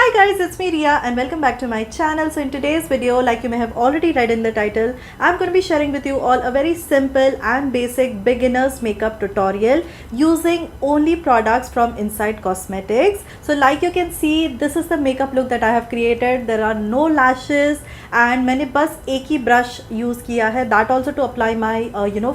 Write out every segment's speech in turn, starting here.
Hi guys, it's me Ria and welcome back to my channel. So in today's video, like you may have already read in the title, I'm going to be sharing with you all a very simple and basic beginner's makeup tutorial using only products from Insight Cosmetics. So like you can see, this is the makeup look that I have created. There are no lashes and मैंने बस एक ही brush use किया है, that also to apply my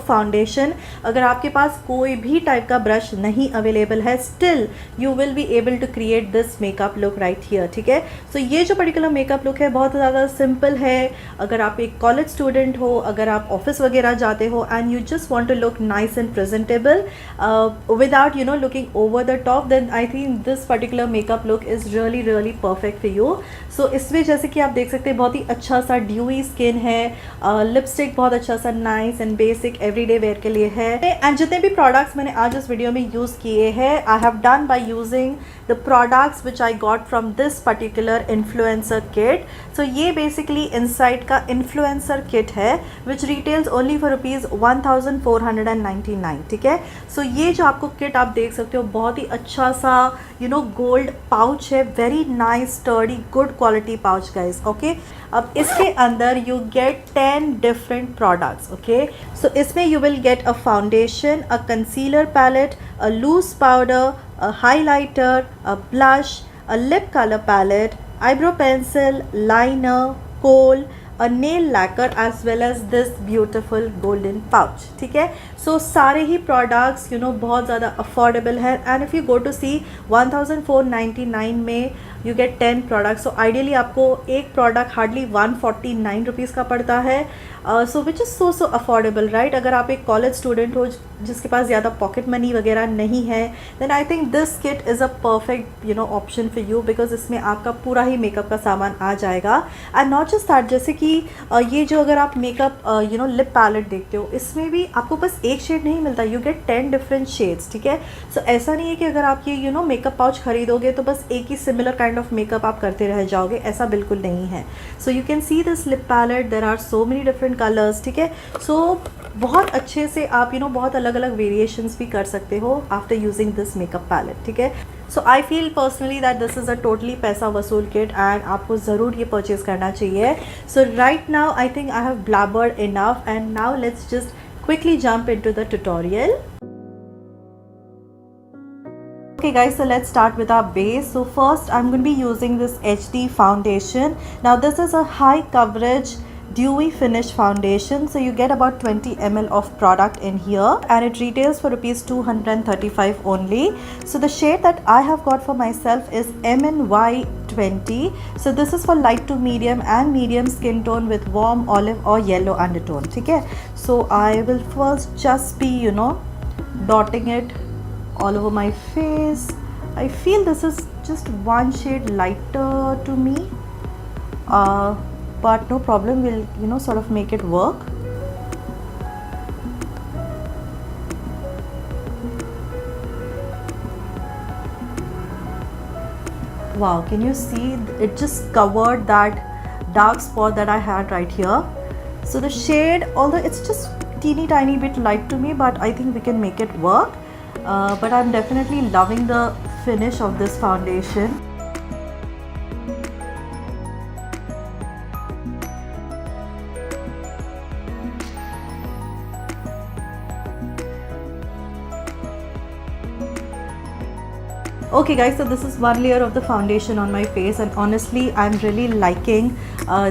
foundation. अगर आपके पास कोई भी type का ब्रश नहीं अवेलेबल है, still you will be able to create this makeup look right here. ठीक है, सो ये जो पर्टिकुलर मेकअप लुक है बहुत ज़्यादा सिंपल है. अगर आप एक कॉलेज स्टूडेंट हो, अगर आप ऑफिस वगैरह जाते हो and you just want to look nice and presentable without looking over the top, then I think this particular makeup look is really perfect for you. So इसमें जैसे कि आप देख सकते हैं बहुत ही अच्छा सा ड्यूई स्किन है, लिपस्टिक बहुत अच्छा सा nice and basic everyday where के लिए है. एंड जितने भी प्रोडक्ट्स मैंने आज इस वीडियो में यूज़ किए हैं, I have done by using the products which I got from this particular influencer kit. So ये बेसिकली इनसाइट का इन्फ्लुएंसर किट है विच रिटेल्स ओनली फॉर ₹1499. ठीक है, सो ये जो आपको किट आप देख सकते हो बहुत ही अच्छा सा गोल्ड पाउच है, very nice sturdy good quality pouch guys. Okay, अब इसके अंदर you get 10 different products. Okay, so इसमें you will get a foundation, a concealer palette, a loose powder, a highlighter, a blush, a lip colour palette, eyebrow pencil, liner, kohl, a nail lacquer as well as this beautiful golden pouch. ठीक है, सो सारे ही products बहुत ज़्यादा affordable है. And if you go to see 1499 में you get 10 products. So ideally आपको एक product hardly 149 rupees का पड़ता है. So which is so affordable right. अगर आप एक कॉलेज स्टूडेंट हो जिसके पास ज़्यादा पॉकेट मनी वगैरह नहीं है, then I think this kit is a perfect option for you, because इसमें आपका पूरा ही मेकअप का सामान आ जाएगा. एंड नॉट जस्ट दैट, जैसे कि ये जो अगर आप मेकअप लिप पैलेट देखते हो, इसमें भी आपको बस एक शेड नहीं मिलता, यू गेट 10 डिफरेंट शेड्स. ठीक है, सो ऐसा नहीं है कि अगर आप ये मेकअप पाउच खरीदोगे तो बस एक ही सिमिलर काइंड ऑफ मेकअप आप करते रह जाओगे, ऐसा बिल्कुल नहीं है. So you can see this lip palette, there are so many different colours. ठीक है, सो बहुत अच्छे से आप बहुत अलग अलग वेरिएशंस भी कर सकते हो after using this makeup palette. ठीक है, so I feel personally that this is a totally पैसा वसूल किट एंड आपको ज़रूर ये परचेज करना चाहिए. So right now I think I have blabbered enough and now let's just quickly jump into the tutorial. Okay guys, so let's start with our base. So first I'm going to be using this HD foundation. Now this is a high coverage dewy finish foundation, so you get about 20 ml of product in here and it retails for ₹235 only. So the shade that I have got for myself is MNY20. so this is for light to medium and medium skin tone with warm olive or yellow undertone. ठीक है, so I will first just be dotting it all over my face. I feel this is just one shade lighter to me, but no problem, we'll sort of make it work. Wow, can you see it just covered that dark spot that I had right here. So the shade, although it's just teeny tiny bit light to me, but I think we can make it work. But I'm definitely loving the finish of this foundation. Okay guys, so this is one layer of the foundation on my face and honestly I'm really liking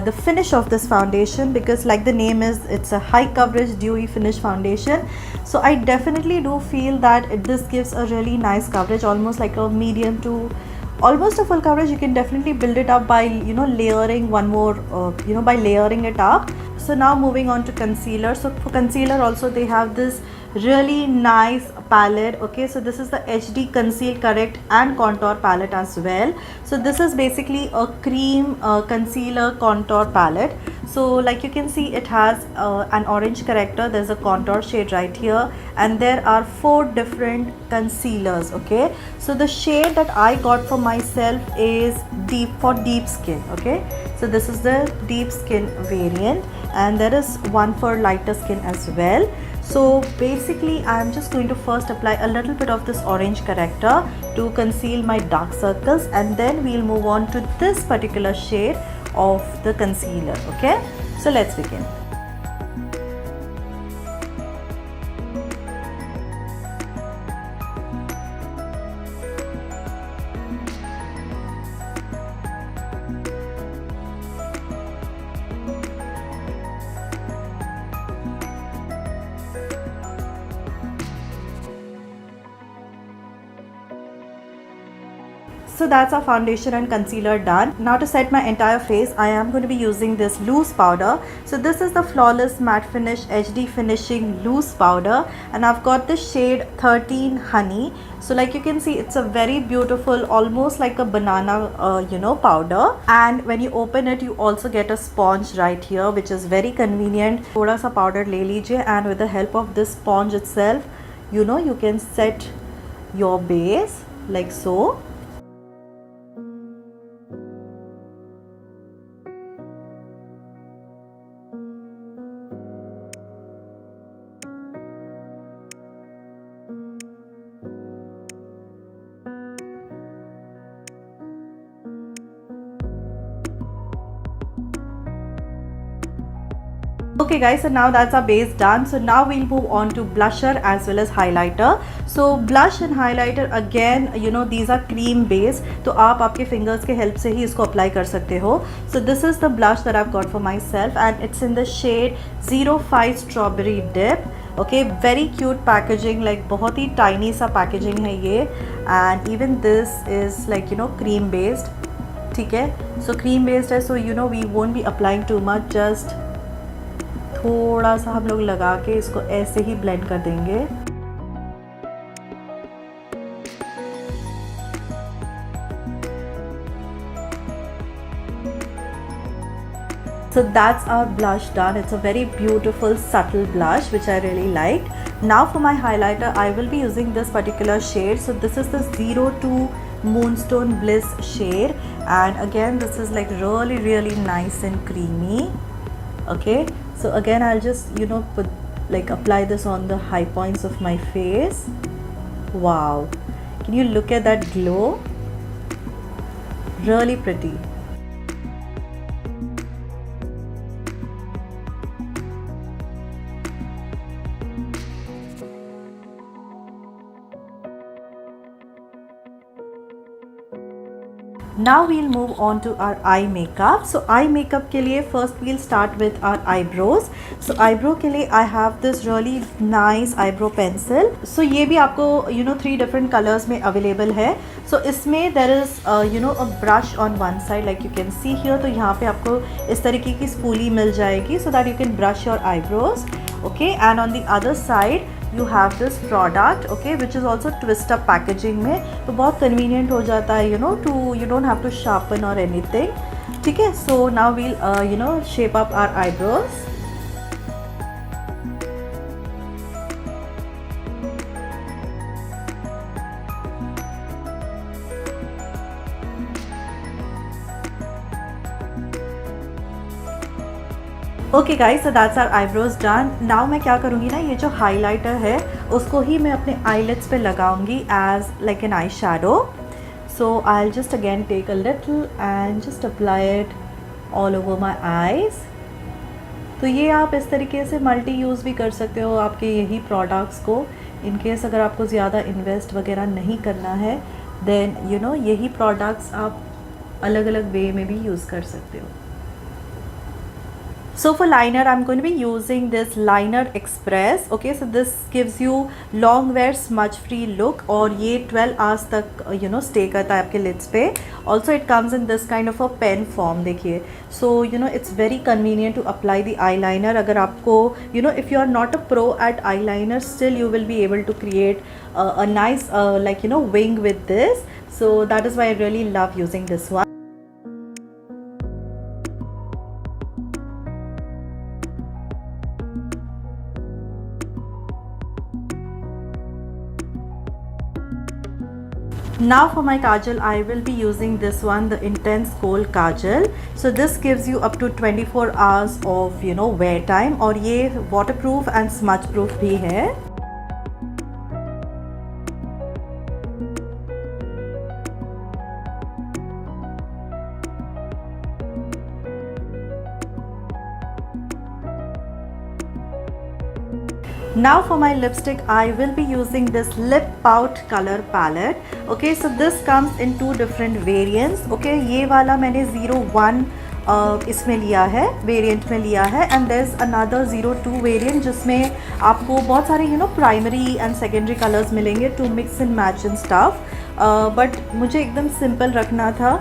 the finish of this foundation because like the name is, it's a high coverage dewy finish foundation. So I definitely do feel that this gives a really nice coverage, almost like a medium to almost a full coverage. You can definitely build it up by layering one more by layering it up. So now moving on to concealer. So for concealer also they have this really nice palette. Okay, so this is the HD Conceal Correct and Contour palette as well. So this is basically a cream concealer contour palette. So like you can see, it has an orange corrector, there's a contour shade right here, and there are 4 different concealers. Okay, so the shade that I got for myself is for deep skin. Okay, so this is the deep skin variant and there is one for lighter skin as well. So basically I am just going to first apply a little bit of this orange corrector to conceal my dark circles, and then we'll move on to this particular shade of the concealer. Okay, so let's begin. So that's our foundation and concealer done. Now to set my entire face, I am going to be using this loose powder. So this is the Flawless Matte Finish HD Finishing Loose Powder, and I've got the shade 13 Honey. So like you can see, it's a very beautiful, almost like a banana powder, and when you open it you also get a sponge right here, which is very convenient. Thoda sa powder le lijiye, and with the help of this sponge itself, you can set your base like so. Okay guys, so now that's our base done. So now we'll move on to blusher as well as highlighter. So blush and highlighter again, these are cream based, तो आप आपके fingers के help से ही इसको apply कर सकते हो. So this is the blush that I've got for myself, and it's in the shade 05 Strawberry Dip. Okay, very cute packaging, like बहुत ही tiny सा packaging है ये, and even this is like cream based. ठीक है, so cream based है, so we won't be applying too much, just थोड़ा सा हम लोग लगा के इसको ऐसे ही ब्लेंड कर देंगे. So that's our blush done. It's a very beautiful subtle blush which I really liked. Now for my highlighter, I will be using this particular shade. So this is the 02 Moonstone Bliss shade, and again this is like really nice and creamy. Okay, so again I'll just apply this on the high points of my face. Wow, can you look at that glow? Really pretty. Now we'll move on to our eye makeup. So eye makeup के लिए first we'll start with our eyebrows. So eyebrow के लिए I have this really nice eyebrow pencil. So ये भी आपको 3 different colors में available है. So इसमें there is a brush on one side like you can see here. तो यहाँ पे आपको इस तरीके की स्पूली मिल जाएगी so that you can brush your eyebrows. Okay, and on the other side you have this product, okay, which is also twist up packaging में, तो बहुत convenient हो जाता है, you don't have to sharpen or anything. ठीक है, so now we'll shape up our eyebrows. Okay guys, so that's our eyebrows done. Now मैं क्या करूँगी ना, ये जो हाइलाइटर है उसको ही मैं अपने आईलिड्स पे लगाऊंगी as like an eye shadow. So I will just again take a little and just apply it all over my eyes. तो ये आप इस तरीके से मल्टी यूज़ भी कर सकते हो आपके यही प्रोडक्ट्स को. इन केस अगर आपको ज़्यादा इन्वेस्ट वगैरह नहीं करना है, देन यही प्रोडक्ट्स आप अलग अलग वे में भी यूज़ कर सकते हो. So for liner, I'm going to be using this Liner Express. Okay, so this gives you long wear smudge free look, और ये 12 hours तक stay करता है आपके lids पे. Also it comes in this kind of a pen form. देखिए, so it's very convenient to apply the eyeliner. अगर आपको if you are not a pro at eyeliner, still you will be able to create a nice wing with this. So that is why I really love using this one. Now for my kajal, I will be using this one, the Intense Gold Kajal. So this gives you up to 24 hours of wear time, और ये waterproof and smudge proof भी है. Now for my lipstick, I will be using this Lip Pout color palette. Okay, so this comes in two different variants. Okay, ये वाला मैंने 01 इसमें लिया है, वेरिएंट में लिया है, and there is another 02 variant जिसमें आपको बहुत सारे प्राइमरी एंड सेकेंडरी कलर्स मिलेंगे to mix and match and stuff. But मुझे एकदम सिंपल रखना था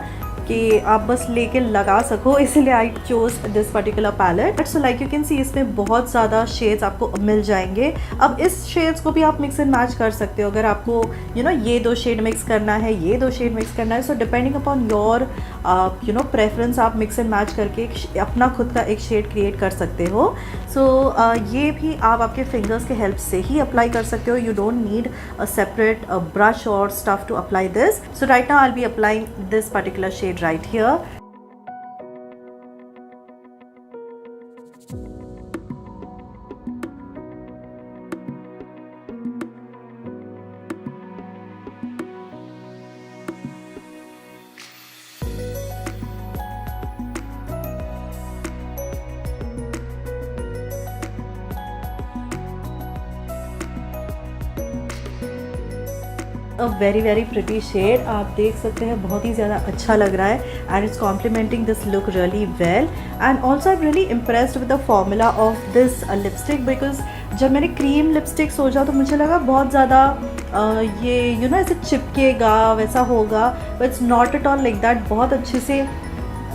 कि आप बस लेके लगा सको, इसलिए I chose this particular palette. So like you can see इसमें बहुत ज़्यादा शेड्स आपको मिल जाएंगे. अब इस शेड्स को भी आप मिक्स एंड मैच कर सकते हो अगर आपको ये दो शेड मिक्स करना है, ये दो शेड मिक्स करना है. So depending upon your preference आप मिक्स एंड मैच करके अपना खुद का एक शेड क्रिएट कर सकते हो. सो ये भी आप आपके फिंगर्स के हेल्प से ही अप्लाई कर सकते हो. You don't need a separate brush और stuff to apply this. So right now I will be applying this particular shade right here. A very pretty shade आप देख सकते हैं, बहुत ही ज़्यादा अच्छा लग रहा है and it's complementing this look really well. And also I am really impressed with the formula of this lipstick, because जब मैंने क्रीम लिपस्टिक सोचा तो मुझे लगा बहुत ज़्यादा ये ऐसे चिपकेगा वैसा होगा, but it's not at all like that. बहुत अच्छे से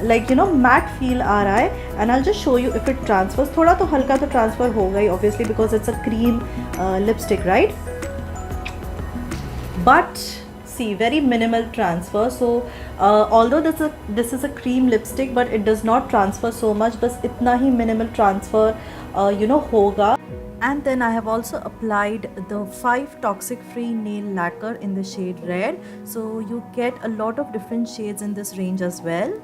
लाइक मैट फील आ रहा है. And I just show you if it transfers. थोड़ा तो हल्का तो ट्रांसफ़र होगा ही obviously because it's a cream lipstick, right? But see, very minimal transfer. So although this is a cream lipstick, but it does not transfer so much. बस इतना ही minimal transfer होगा. And then I have also applied the 5 toxic free nail lacquer in the shade red. So you get a lot of different shades in this range as well.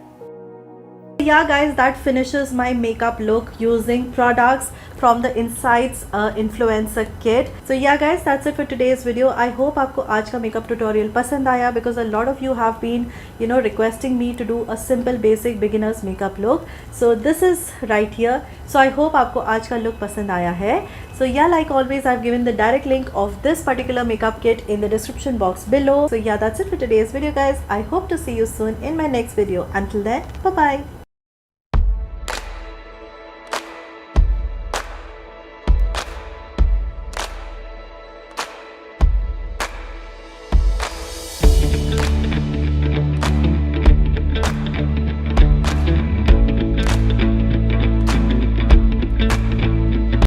Yeah guys, that finishes my makeup look using products from the Insights influencer kit. So yeah guys, that's it for today's video. I hope आपको आज का makeup tutorial पसंद आया because a lot of you have been requesting me to do a simple basic beginners makeup look. So this is right here. So I hope आपको आज का look पसंद आया है. So yeah, like always, I've given the direct link of this particular makeup kit in the description box below. So yeah, that's it for today's video guys. I hope to see you soon in my next video. Until then, bye bye.